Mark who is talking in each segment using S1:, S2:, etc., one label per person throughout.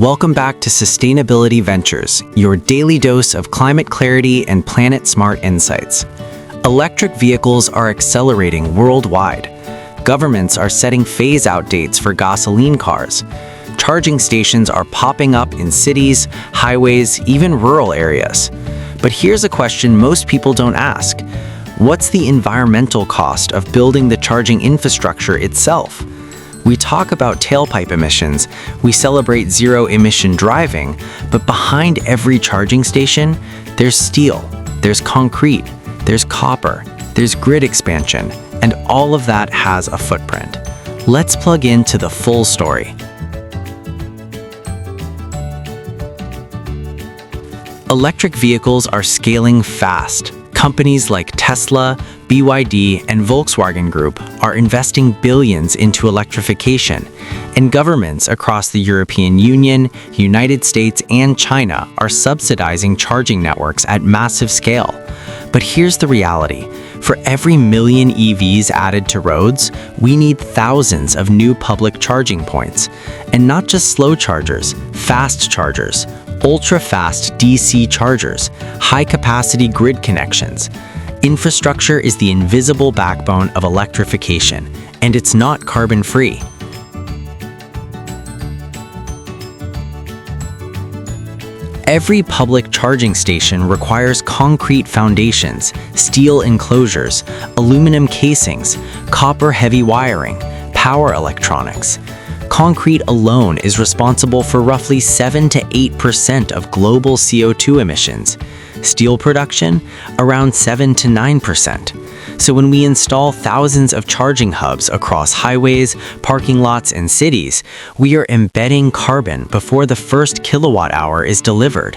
S1: Welcome back to Sustainability Ventures, your daily dose of climate clarity and planet-smart insights. Electric vehicles are accelerating worldwide. Governments are setting phase-out dates for gasoline cars. Charging stations are popping up in cities, highways, even rural areas. But here's a question most people don't ask. What's the environmental cost of building the charging infrastructure itself? We talk about tailpipe emissions, we celebrate zero-emission driving, but behind every charging station, there's steel, there's concrete, there's copper, there's grid expansion, and all of that has a footprint. Let's plug into the full story. Electric vehicles are scaling fast. Companies like Tesla, BYD, and Volkswagen Group are investing billions into electrification, and governments across the European Union, United States, and China are subsidizing charging networks at massive scale. But here's the reality. For every million EVs added to roads, we need thousands of new public charging points. And not just slow chargers, fast chargers, ultra-fast DC chargers, high-capacity grid connections. Infrastructure is the invisible backbone of electrification, and it's not carbon-free. Every public charging station requires concrete foundations, steel enclosures, aluminum casings, copper-heavy wiring, power electronics. Concrete alone is responsible for roughly 7 to 8% of global CO2 emissions. Steel production, around 7 to 9%. So when we install thousands of charging hubs across highways, parking lots, and cities, we are embedding carbon before the first kilowatt hour is delivered.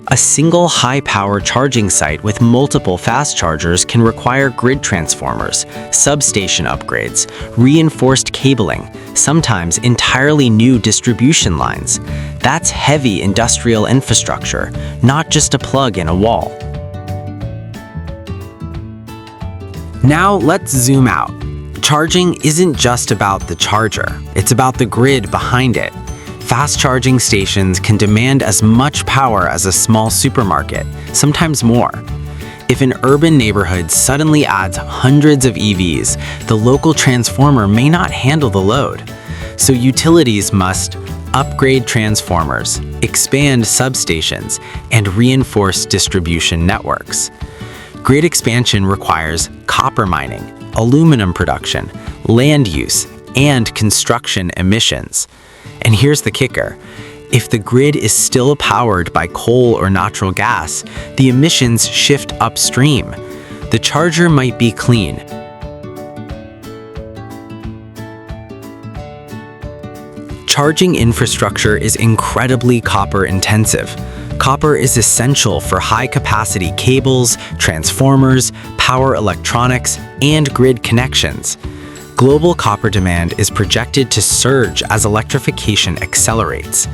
S1: A single high-power charging site with multiple fast chargers can require grid transformers, substation upgrades, reinforced cabling, sometimes entirely new distribution lines. That's heavy industrial infrastructure, not just a plug in a wall. Now let's zoom out. Charging isn't just about the charger, it's about the grid behind it. Fast charging stations can demand as much power as a small supermarket, sometimes more. If an urban neighborhood suddenly adds hundreds of EVs, the local transformer may not handle the load. So utilities must upgrade transformers, expand substations, and reinforce distribution networks. Grid expansion requires copper mining, aluminum production, land use, and construction emissions. And here's the kicker. If the grid is still powered by coal or natural gas, the emissions shift upstream. The charger might be clean. Charging infrastructure is incredibly copper-intensive. Copper is essential for high-capacity cables, transformers, power electronics, and grid connections. Global copper demand is projected to surge as electrification accelerates.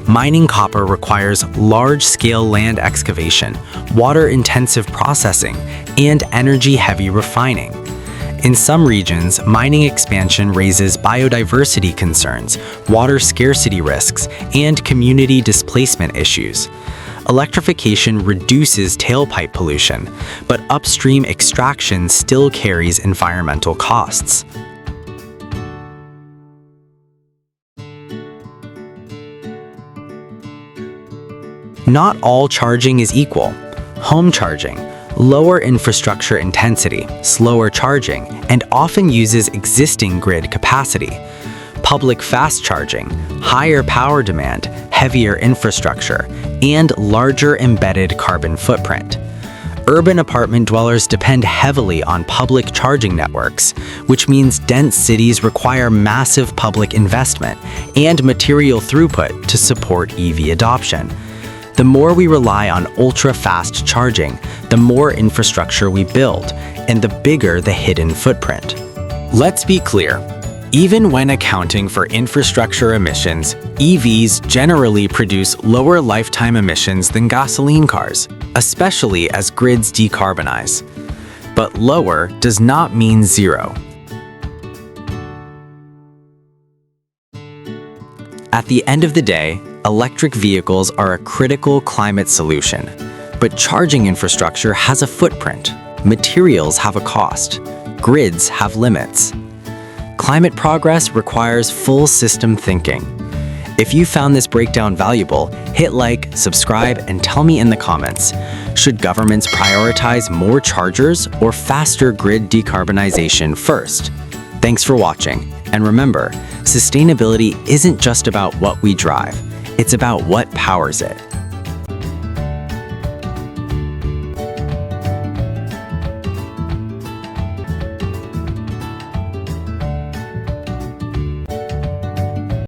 S1: Mining copper requires large-scale land excavation, water-intensive processing, and energy-heavy refining. In some regions, mining expansion raises biodiversity concerns, water scarcity risks, and community displacement issues. Electrification reduces tailpipe pollution, but upstream extraction still carries environmental costs. Not all charging is equal. Home charging, lower infrastructure intensity, slower charging, and often uses existing grid capacity. Public fast charging, higher power demand, heavier infrastructure, and larger embedded carbon footprint. Urban apartment dwellers depend heavily on public charging networks, which means dense cities require massive public investment and material throughput to support EV adoption. The more we rely on ultra-fast charging, the more infrastructure we build, and the bigger the hidden footprint. Let's be clear. Even when accounting for infrastructure emissions, EVs generally produce lower lifetime emissions than gasoline cars, especially as grids decarbonize. But lower does not mean zero. At the end of the day, Electric vehicles are a critical climate solution, but charging infrastructure has a footprint. Materials have a cost. Grids have limits. Climate progress requires full system thinking. If you found this breakdown valuable, hit like, subscribe, and tell me in the comments. Should governments prioritize more chargers or faster grid decarbonization first? Thanks for watching. And remember, sustainability isn't just about what we drive. It's about what powers it.